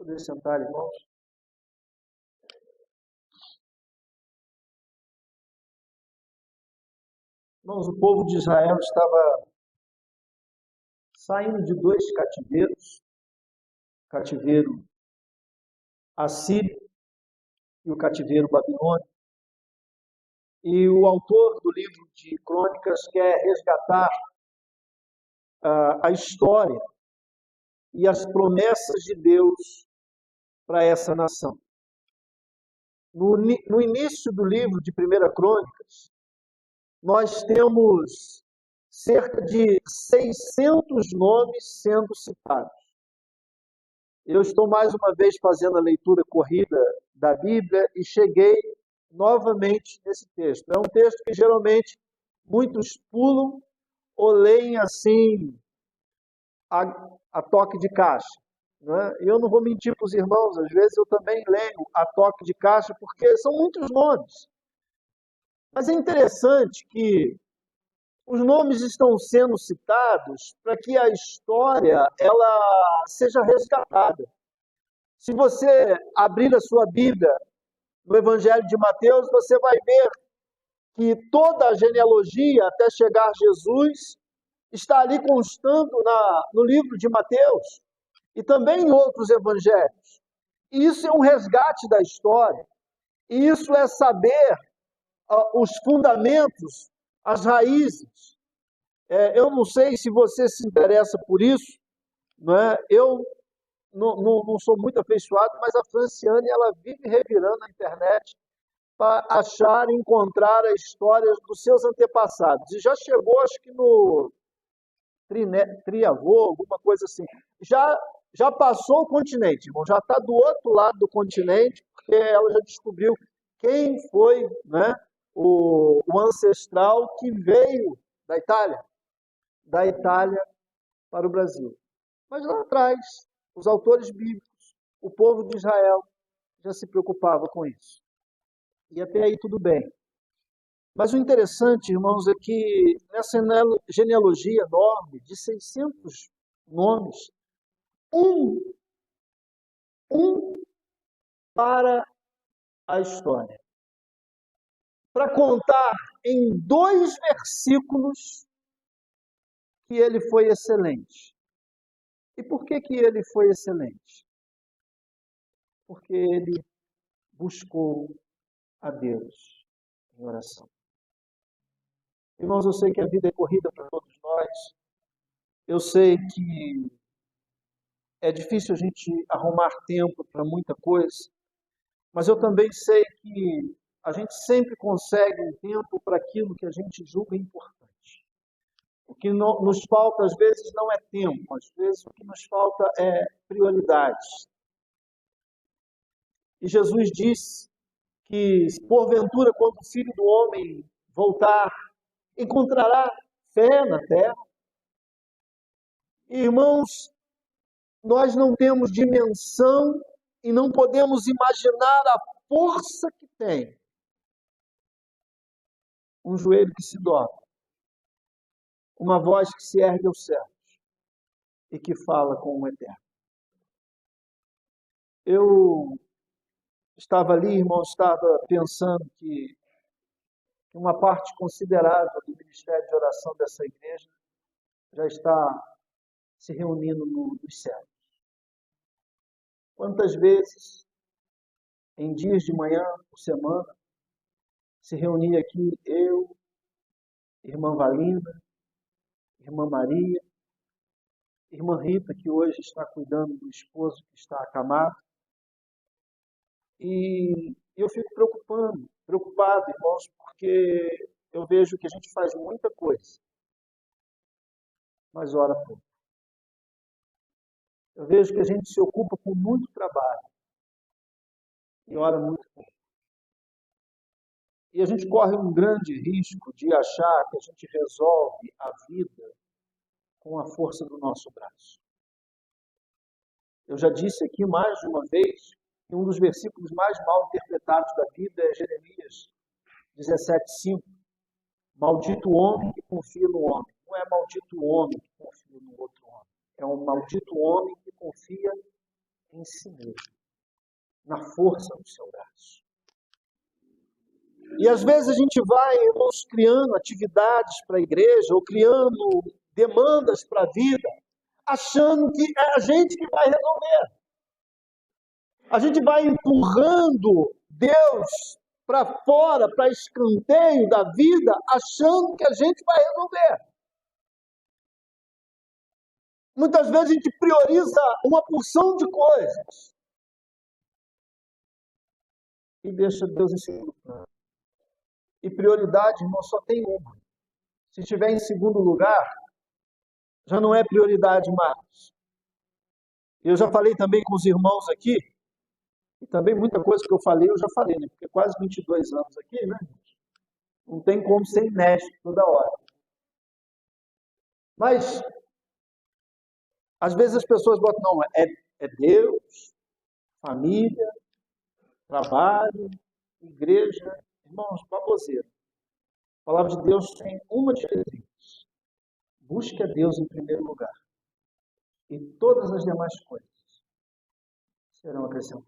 Poder sentar, irmãos. Irmãos, o povo de Israel estava saindo de dois cativeiros, o cativeiro assírio e o cativeiro babilônico. E o autor do livro de Crônicas quer resgatar a história e as promessas de Deus para essa nação. No início do livro de 1 Crônicas, nós temos cerca de 600 nomes sendo citados. Eu estou mais uma vez fazendo a leitura corrida da Bíblia e cheguei novamente nesse texto. É um texto que geralmente muitos pulam ou leem assim a toque de caixa. Né? E eu não vou mentir para os irmãos, às vezes eu também leio a toque de caixa, porque são muitos nomes. Mas é interessante que os nomes estão sendo citados para que a história ela seja resgatada. Se você abrir a sua Bíblia no Evangelho de Mateus, você vai ver que toda a genealogia até chegar a Jesus está ali constando no livro de Mateus e também em outros evangelhos. E isso é um resgate da história. E isso é saber os fundamentos, as raízes. Eu não sei se você se interessa por isso, não é? Eu não sou muito afeiçoado, mas a Franciane ela vive revirando na internet para achar e encontrar as histórias dos seus antepassados. E já chegou, acho que no Triavô, alguma coisa assim. Já passou o continente, irmão, já está do outro lado do continente, porque ela já descobriu quem foi, né, o ancestral que veio da Itália para o Brasil. Mas lá atrás, os autores bíblicos, o povo de Israel, já se preocupava com isso. E até aí tudo bem. Mas o interessante, irmãos, é que nessa genealogia enorme de 600 nomes, um para a história. Para contar em 2 versículos que ele foi excelente. E por que ele foi excelente? Porque ele buscou a Deus em oração. Irmãos, eu sei que a vida é corrida para todos nós. Eu sei que é difícil a gente arrumar tempo para muita coisa, mas eu também sei que a gente sempre consegue um tempo para aquilo que a gente julga importante. O que nos falta, às vezes, não é tempo, às vezes o que nos falta é prioridades. E Jesus disse que, porventura, quando o Filho do Homem voltar, encontrará fé na terra. Irmãos, nós não temos dimensão e não podemos imaginar a força que tem um joelho que se dobra, uma voz que se ergue aos céus e que fala com o Eterno. Eu estava ali, irmão, estava pensando que uma parte considerável do ministério de oração dessa igreja já está se reunindo nos céus. Quantas vezes, em dias de manhã, por semana, se reunia aqui eu, irmã Valinda, irmã Maria, irmã Rita, que hoje está cuidando do esposo que está acamado. E eu fico preocupado, irmãos, porque eu vejo que a gente faz muita coisa, mas ora pouco. Eu vejo que a gente se ocupa com muito trabalho e ora muito pouco. E a gente corre um grande risco de achar que a gente resolve a vida com a força do nosso braço. Eu já disse aqui mais de uma vez que um dos versículos mais mal interpretados da Bíblia é Jeremias 17:5. Maldito o homem que confia no homem. Não é maldito o homem que confia no outro homem. É um maldito homem que confia em si mesmo, na força do seu braço. E às vezes a gente vai, irmãos, criando atividades para a igreja, ou criando demandas para a vida, achando que é a gente que vai resolver. A gente vai empurrando Deus para fora, para escanteio da vida, achando que a gente vai resolver. Muitas vezes a gente prioriza uma porção de coisas e deixa Deus em segundo plano. E prioridade, irmão, só tem uma. Se estiver em segundo lugar, já não é prioridade mais. Eu já falei também com os irmãos aqui, e também muita coisa que eu falei, eu já falei, né? Porque quase 22 anos aqui, né? Não tem como ser inédito toda hora. Mas, às vezes as pessoas botam, não, é Deus, família, trabalho, igreja. Irmãos, baboseira. A palavra de Deus tem uma diretriz. Busque a Deus em primeiro lugar. E todas as demais coisas serão acrescentadas.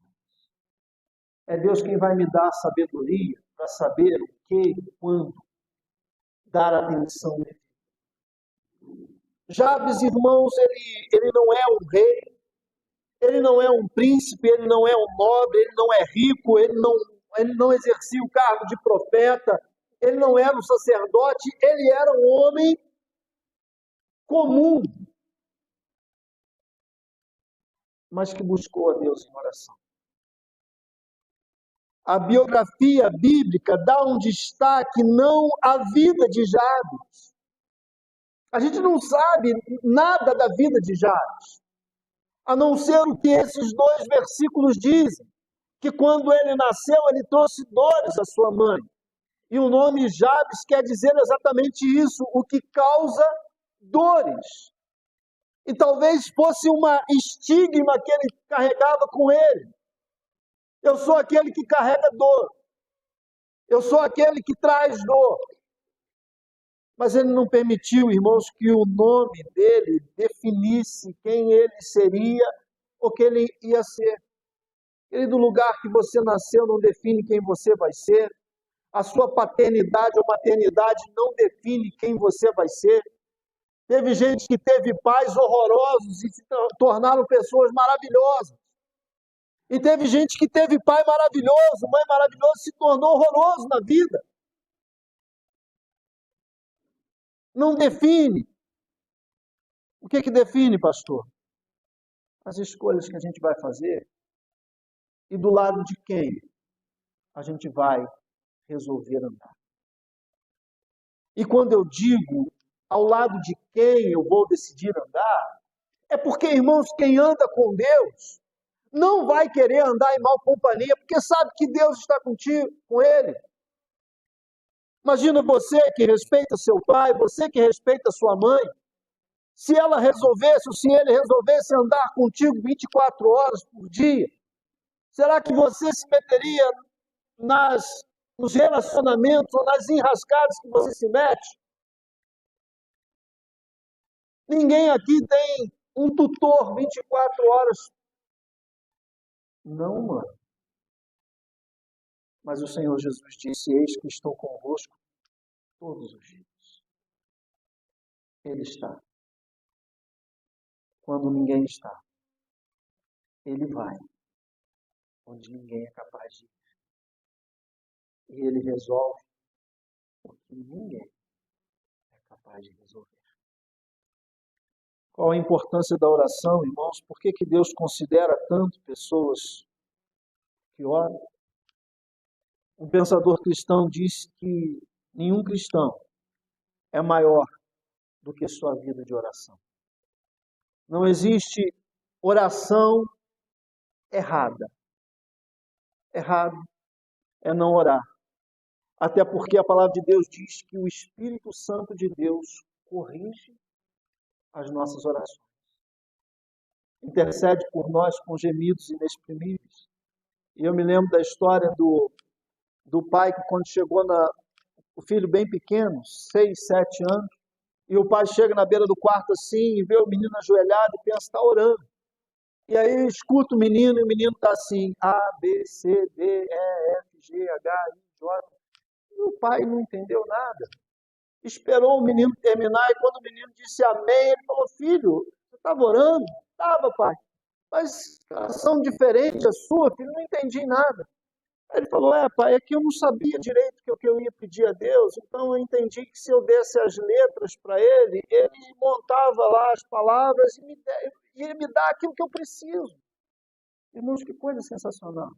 É Deus quem vai me dar a sabedoria para saber o que e quando dar atenção. Jabes, irmãos, ele não é um rei, ele não é um príncipe, ele não é um nobre, ele não é rico, ele não exercia o cargo de profeta, ele não era um sacerdote, ele era um homem comum, mas que buscou a Deus em oração. A biografia bíblica dá um destaque não à vida de Jabes. A gente não sabe nada da vida de Jabes, a não ser o que esses 2 versículos dizem, que quando ele nasceu, ele trouxe dores à sua mãe. E o nome Jabes quer dizer exatamente isso, o que causa dores. E talvez fosse uma estigma que ele carregava com ele. Eu sou aquele que carrega dor. Eu sou aquele que traz dor. Mas ele não permitiu, irmãos, que o nome dele definisse quem ele seria ou quem ele ia ser. Ele, do lugar que você nasceu, não define quem você vai ser. A sua paternidade ou maternidade não define quem você vai ser. Teve gente que teve pais horrorosos e se tornaram pessoas maravilhosas. E teve gente que teve pai maravilhoso, mãe maravilhosa, e se tornou horroroso na vida. Não define. O que define, pastor? As escolhas que a gente vai fazer e do lado de quem a gente vai resolver andar. E quando eu digo ao lado de quem eu vou decidir andar, é porque, irmãos, quem anda com Deus não vai querer andar em mal companhia, porque sabe que Deus está contigo, com ele. Imagina você que respeita seu pai, você que respeita sua mãe, se ela resolvesse, ou se ele resolvesse andar contigo 24 horas por dia, será que você se meteria nos relacionamentos ou nas enrascadas que você se mete? Ninguém aqui tem um tutor 24 horas. Não, mano. Mas o Senhor Jesus disse, eis que estou convosco todos os dias. Ele está. Quando ninguém está, ele vai onde ninguém é capaz de ir. E ele resolve o que ninguém é capaz de resolver. Qual a importância da oração, irmãos? Por que Deus considera tanto pessoas que oram? Um pensador cristão disse que nenhum cristão é maior do que sua vida de oração. Não existe oração errada. Errado é não orar. Até porque a palavra de Deus diz que o Espírito Santo de Deus corrige as nossas orações. Intercede por nós com gemidos inexprimíveis. E eu me lembro da história do pai que quando chegou o filho bem pequeno, 6, 7 anos, e o pai chega na beira do quarto assim e vê o menino ajoelhado e pensa, está orando. E aí eu escuto o menino, e o menino está assim, A, B, C, D, E, F, G, H, I, J. E o pai não entendeu nada. Esperou o menino terminar, e quando o menino disse amém, ele falou, filho, você estava orando? Estava, pai. Mas ação diferente a sua, filho, não entendi nada. Aí ele falou, pai, é que eu não sabia direito o que eu ia pedir a Deus, então eu entendi que se eu desse as letras para ele, ele montava lá as palavras e ele me dá aquilo que eu preciso. Irmãos, que coisa sensacional.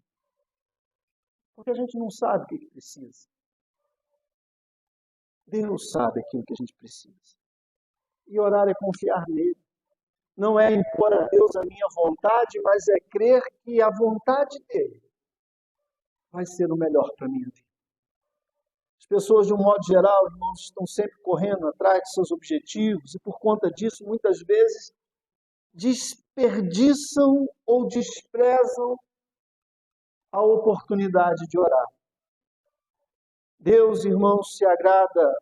Porque a gente não sabe o que precisa. Deus sabe aquilo que a gente precisa. E orar é confiar nele. Não é impor a Deus a minha vontade, mas é crer que a vontade dele vai ser o melhor para a minha vida. As pessoas, de um modo geral, irmãos, estão sempre correndo atrás de seus objetivos e, por conta disso, muitas vezes desperdiçam ou desprezam a oportunidade de orar. Deus, irmãos, se agrada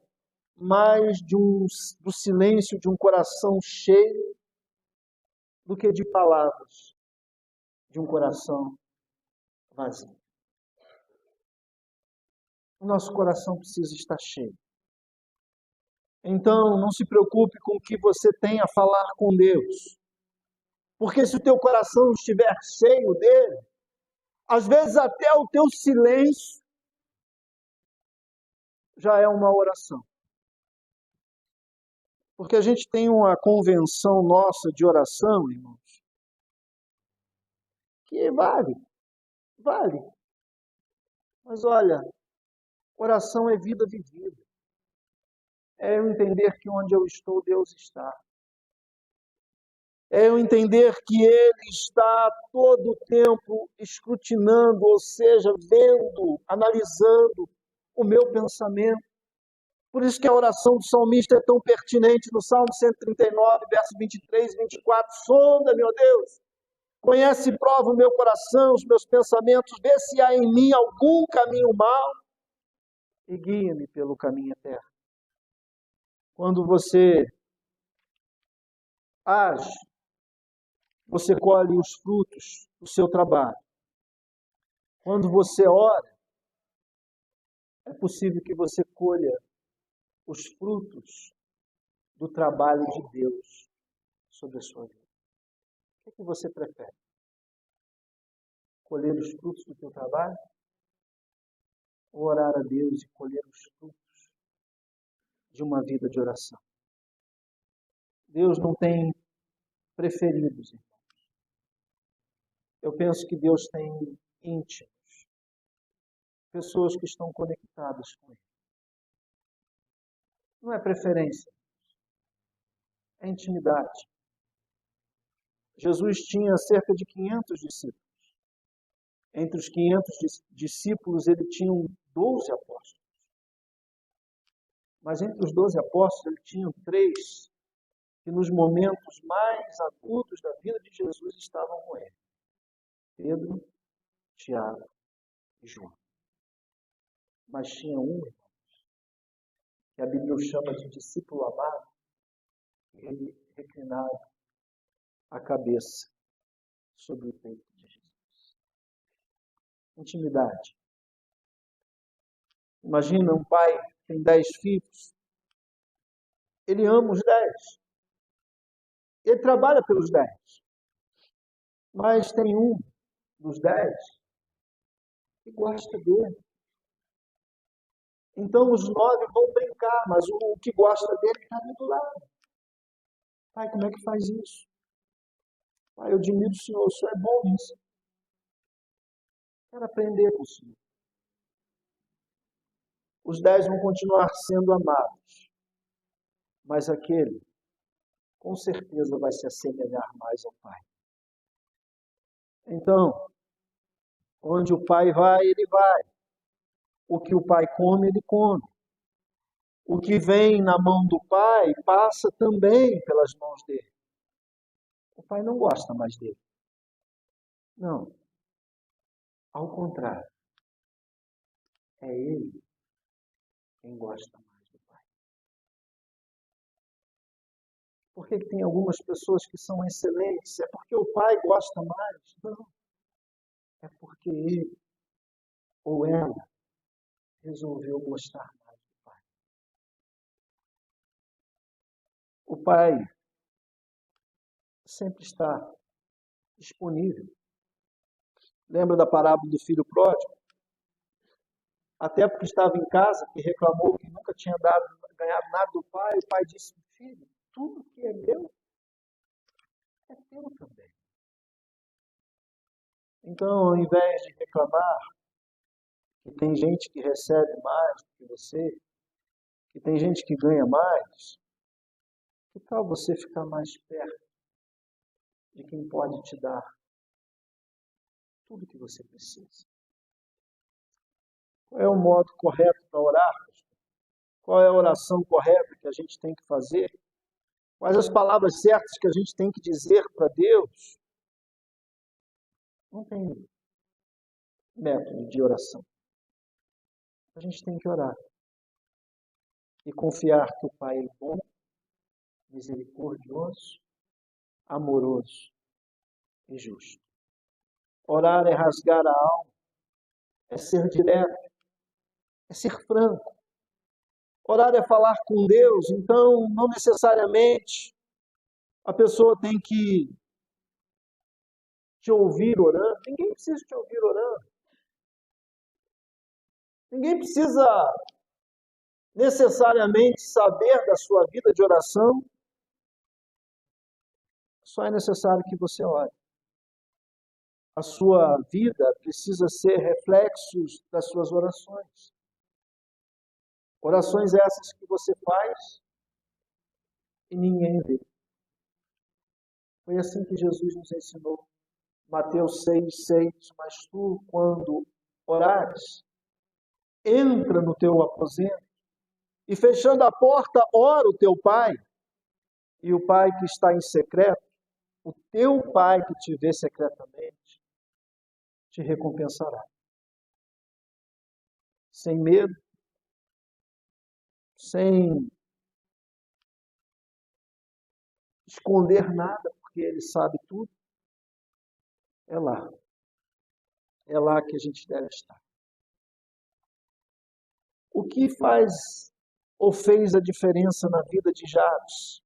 mais do silêncio de um coração cheio do que de palavras de um coração vazio. O nosso coração precisa estar cheio. Então, não se preocupe com o que você tem a falar com Deus. Porque se o teu coração estiver cheio dele, às vezes até o teu silêncio já é uma oração. Porque a gente tem uma convenção nossa de oração, irmãos, que vale. Mas olha, oração é vida vivida. É eu entender que onde eu estou, Deus está. É eu entender que Ele está todo o tempo escrutinando, ou seja, vendo, analisando o meu pensamento. Por isso que a oração do salmista é tão pertinente no Salmo 139, versos 23 e 24. Sonda, meu Deus, conhece e prova o meu coração, os meus pensamentos, vê se há em mim algum caminho mau e guia-me pelo caminho eterno. Quando você age, você colhe os frutos do seu trabalho. Quando você ora, é possível que você colha os frutos do trabalho de Deus sobre a sua vida. O que você prefere? Colher os frutos do teu trabalho? Ou orar a Deus e colher os frutos de uma vida de oração? Deus não tem preferidos, irmãos. Eu penso que Deus tem íntimos, pessoas que estão conectadas com Ele. Não é preferência, é intimidade. Jesus tinha cerca de 500 discípulos. Entre os 500 discípulos, ele tinha 12 apóstolos. Mas entre os 12 apóstolos, ele tinha 3 que nos momentos mais agudos da vida de Jesus estavam com ele. Pedro, Tiago e João. Mas tinha um, irmãos, que a Bíblia o chama de discípulo amado, ele reclinava a cabeça sobre o peito de Jesus. Intimidade. Imagina um pai que tem 10 filhos. Ele ama os 10. Ele trabalha pelos 10. Mas tem um dos 10 que gosta dele. Então os 9 vão brincar, mas o que gosta dele está ali do lado. Pai, como é que faz isso? Pai, eu admiro o senhor é bom nisso. Quero aprender com o senhor. Os 10 vão continuar sendo amados, mas aquele, com certeza, vai se assemelhar mais ao Pai. Então, onde o Pai vai, ele vai. O que o Pai come, ele come. O que vem na mão do Pai passa também pelas mãos dele. O Pai não gosta mais dele. Não. Ao contrário. É ele quem gosta mais do Pai. Por que tem algumas pessoas que são excelentes? É porque o pai gosta mais? Não. É porque ele ou ela resolveu gostar mais do pai. O pai sempre está disponível. Lembra da parábola do filho pródigo? Até porque estava em casa, que reclamou que nunca tinha ganhado nada do pai, o pai disse: filho, tudo que é meu é teu também. Então, ao invés de reclamar que tem gente que recebe mais do que você, que tem gente que ganha mais, que tal você ficar mais perto de quem pode te dar tudo que você precisa? Qual é o modo correto para orar? Qual é a oração correta que a gente tem que fazer? Quais as palavras certas que a gente tem que dizer para Deus? Não tem método de oração. A gente tem que orar e confiar que o Pai é bom, misericordioso, amoroso e justo. Orar é rasgar a alma, é ser direto, é ser franco. Orar é falar com Deus, então não necessariamente a pessoa tem que te ouvir orando. Ninguém precisa te ouvir orando. Ninguém precisa necessariamente saber da sua vida de oração. Só é necessário que você ore. A sua vida precisa ser reflexos das suas orações. Orações essas que você faz e ninguém vê. Foi assim que Jesus nos ensinou. Mateus 6,6. Mas tu, quando orares, entra no teu aposento e, fechando a porta, ora o teu Pai. E o Pai que está em secreto, o teu Pai que te vê secretamente, te recompensará. Sem medo, sem esconder nada, porque Ele sabe tudo. É lá. É lá que a gente deve estar. O que faz ou fez a diferença na vida de Jabes?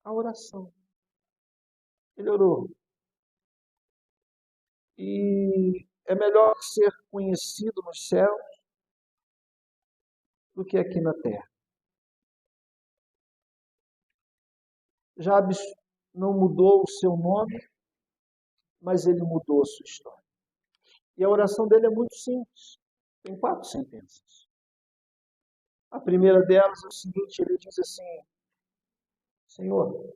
A oração. Ele orou. E é melhor ser conhecido nos céus do que aqui na terra. Jabes não mudou o seu nome, mas ele mudou a sua história. E a oração dele é muito simples. Tem 4 sentenças. A primeira delas é o seguinte, ele diz assim: Senhor,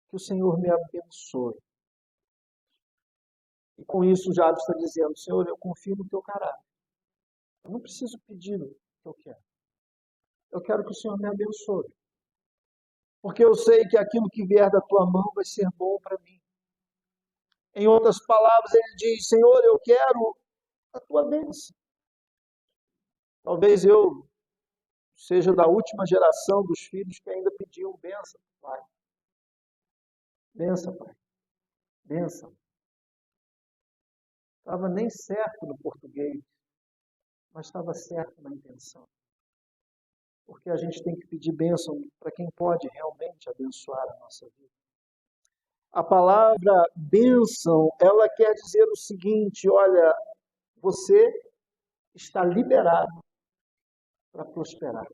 que o Senhor me abençoe. E com isso Jabes está dizendo: Senhor, eu confio no teu caráter. Eu não preciso pedir o que eu quero. Eu quero que o Senhor me abençoe. Porque eu sei que aquilo que vier da tua mão vai ser bom para mim. Em outras palavras, ele diz: Senhor, eu quero a tua bênção. Talvez eu seja da última geração dos filhos que ainda pediam bênção, pai. Bênção, pai. Bênção. Estava nem certo no português, mas estava certo na intenção. Porque a gente tem que pedir bênção para quem pode realmente abençoar a nossa vida. A palavra bênção, ela quer dizer o seguinte: olha, você está liberado para prosperar.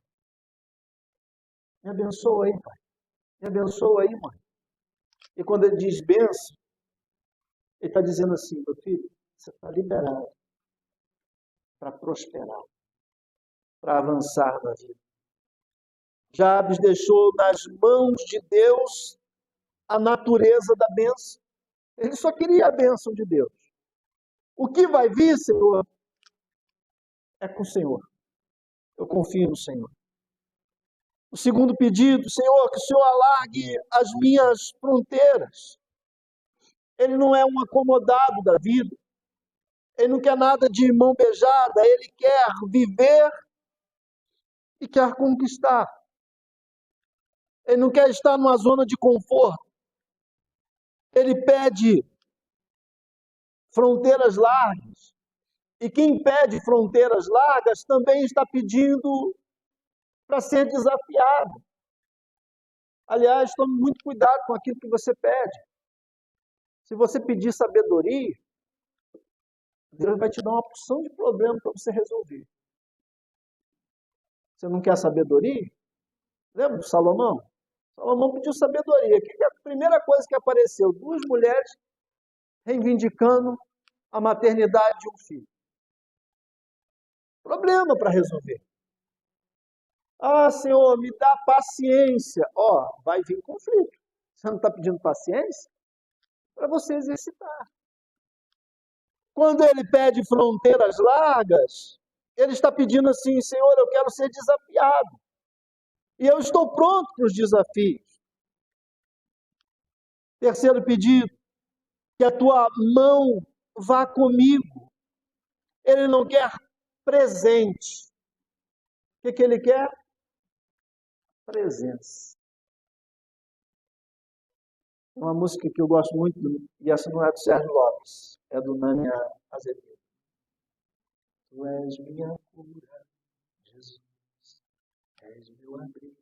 Me abençoa aí, pai. Me abençoa aí, mãe. E quando ele diz bênção, ele está dizendo assim: meu filho, você está liberado para prosperar, para avançar na vida. Jabes deixou nas mãos de Deus a natureza da bênção. Ele só queria a bênção de Deus. O que vai vir, Senhor, é com o Senhor. Eu confio no Senhor. O segundo pedido: Senhor, que o Senhor alargue as minhas fronteiras. Ele não é um acomodado da vida. Ele não quer nada de mão beijada. Ele quer viver e quer conquistar. Ele não quer estar numa zona de conforto. Ele pede fronteiras largas. E quem pede fronteiras largas também está pedindo para ser desafiado. Aliás, tome muito cuidado com aquilo que você pede. Se você pedir sabedoria, Deus vai te dar uma porção de problemas para você resolver. Você não quer sabedoria? Lembra de Salomão? Salomão pediu sabedoria. Que é a primeira coisa que apareceu? Duas mulheres reivindicando a maternidade de um filho. Problema para resolver. Ah, Senhor, me dá paciência. Ó, vai vir conflito. Você não está pedindo paciência? Para você exercitar. Quando ele pede fronteiras largas, ele está pedindo assim, Senhor, eu quero ser desafiado. E eu estou pronto para os desafios. Terceiro pedido, que a tua mão vá comigo. Ele não quer presente. O que ele quer? Presença. Uma música que eu gosto muito, e essa não é do Sérgio Lopes, é do Nani Azevedo. Tu és minha cura, Jesus, és meu abrigo.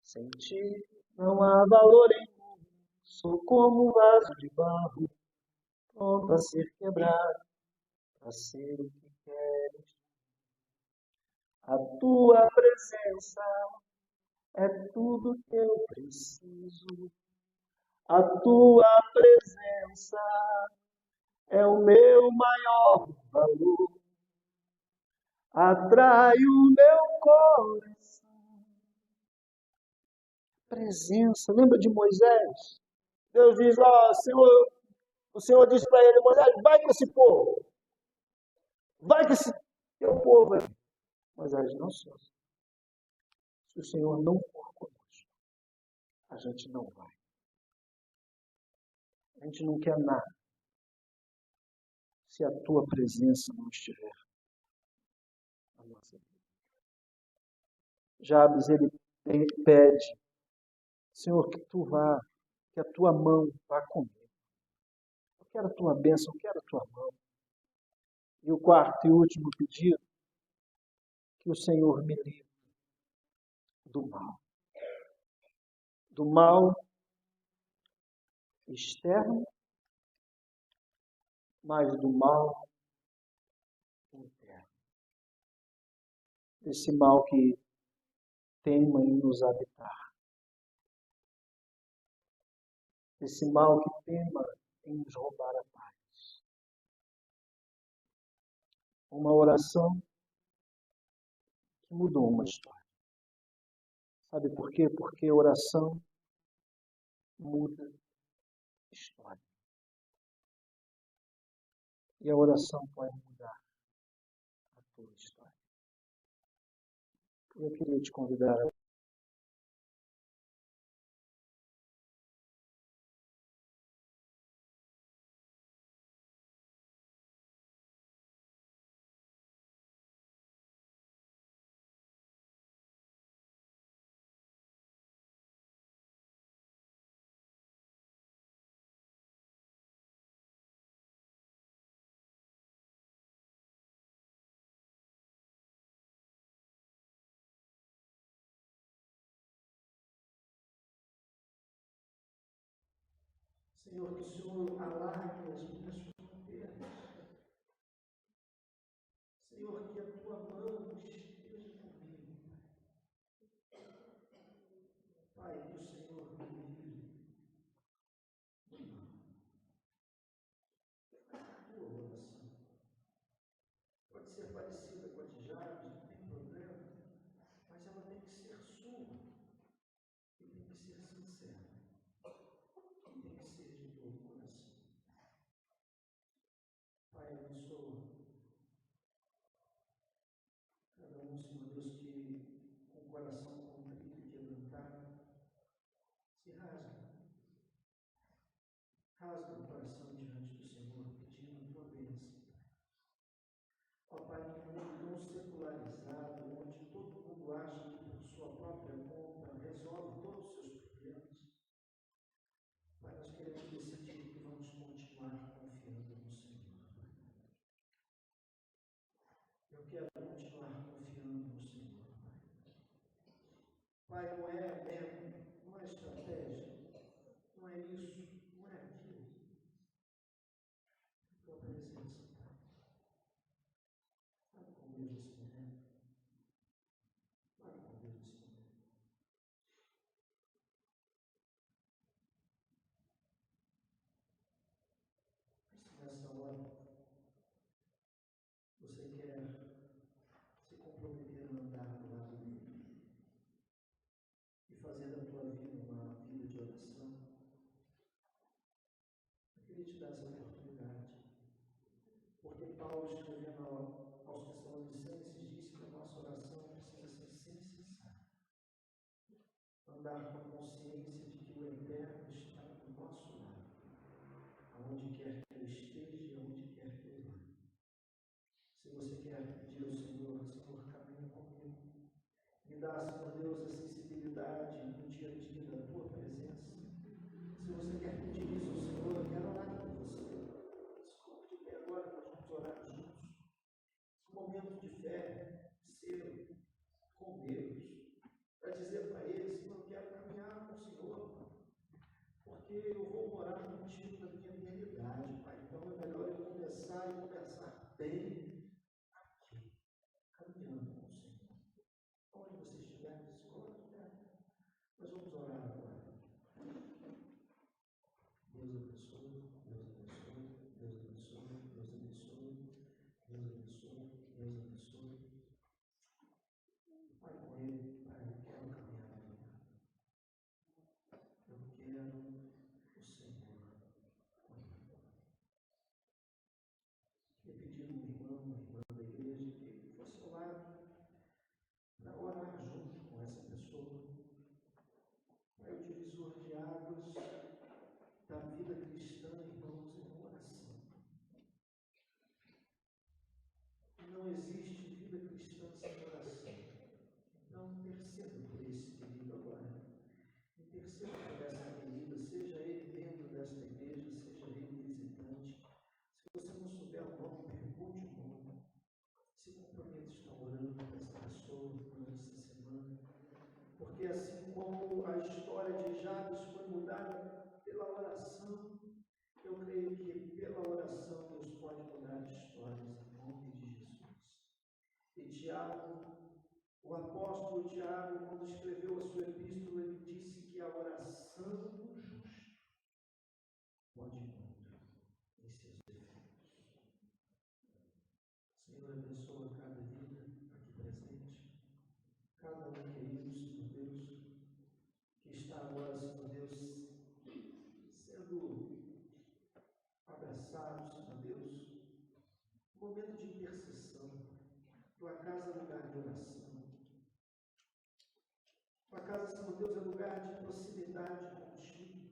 Sem ti não há valor em mim, sou como um vaso de barro, pronto a ser quebrado, para ser o que queres. A tua presença é tudo que eu preciso. A tua presença é o meu maior valor. Atrai o meu coração. Presença. Lembra de Moisés? Deus diz, ó, Senhor, o Senhor diz para ele, Moisés, vai com esse povo. Vai com esse teu povo. Moisés, não, Senhor. Se o Senhor não for conosco, a gente não vai. A gente não quer nada se a tua presença não estiver na nossa vida. Jabes, ele pede, Senhor, que tu vá, que a tua mão vá comigo. Eu quero a tua bênção, eu quero a tua mão. E o quarto e último pedido, que o Senhor me livre do mal. Do mal externo, mas do mal interno. Esse mal que teima em nos habitar. Esse mal que teima em nos roubar a paz. Uma oração que mudou uma história. Sabe por quê? Porque oração muda história. E a oração pode mudar a tua história. Eu queria te convidar a Senhor, que o Senhor alargue as minhas fronteiras. Senhor, que a tua mão esteja comigo. Pai, que o Senhor me livre do mal. Faz a tua oração. Pode ser parecida com a de Jabes, não tem problema, mas ela tem que ser sua e tem que ser sincera e tem que ser de todo o coração. Pai, abençoa cada um, Senhor Deus, que com o coração contrito e quebrantado se rasga. Rasga o coração diante do Senhor, pedindo a tua bênção. Ó Pai, num mundo tão secularizado, onde todo mundo acha que por sua própria conta Pai, não é método, não é estratégia, não é isso, não é aquilo. A tua presença, Pai. Fala com Deus nesse momento. Fala com Deus nesse momento. Se nessa hora você quer se comprometer a andar do lado dele e fazer da tua vida uma vida de oração, eu queria te dar essa oportunidade. Porque Paulo, escrevendo aos Tessalonicenses, disse que a nossa oração precisa ser sem cessar. Andar com a consciência de que o Eterno está do nosso lado, aonde quer que eu esteja e aonde quer que eu vá. Se você quer pedir ao Senhor, Senhor, caminha comigo. Me dá, Senhor Deus, a sensibilidade no dia a dia da tua presença. Se você quer pedir isso ao Senhor, eu quero orar com você. Desculpe de pé agora, nós vamos orar juntos. Um momento de fé, seu, com Deus, para dizer para Ele, Senhor, eu quero caminhar com o Senhor, porque eu vou morar contigo na minha eternidade, Pai. Então é melhor eu começar e começar bem aqui, caminhando com o Senhor. Onde você estiver, se coloque de pé. Nós vamos orar agora. Deus abençoe, Deus abençoe, Deus abençoe, Deus abençoe, Deus abençoe, Deus abençoe. Vai com Ele, Pai, eu quero caminhar comigo. Eu quero o Senhor comigo. Eu pedi a um irmão, uma irmã da igreja, que fosse ao lado para orar junto com essa pessoa. É o divisor de águas da vida cristã, irmãos, em oração. Não existe vida cristã sem oração. Então, interceda por esse querido agora. Interceda por essa querida, seja ele membro desta igreja, seja ele visitante. Se você não souber o nome, pergunte o nome. Se comprometa a estar orando por essa pessoa durante essa semana. Porque assim como a história de Jabes foi mudada pela oração, eu creio que pela oração Deus pode mudar histórias em nome de Jesus. E Tiago, o apóstolo Tiago, quando escreveu a sua epístola, ele disse que a oração do justo pode muito em seus efeitos. Senhor, abençoa cada vida aqui presente, cada um querido, Senhor Deus, que está agora, Senhor Deus, sendo abraçado, Senhor Deus, um momento de intercessão. Tua casa é lugar de oração. Tua casa, Senhor Deus, é lugar de proximidade contigo.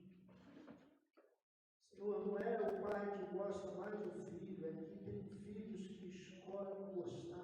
Senhor, não é o pai que gosta mais do filho, é que tem filhos que escolhem gostar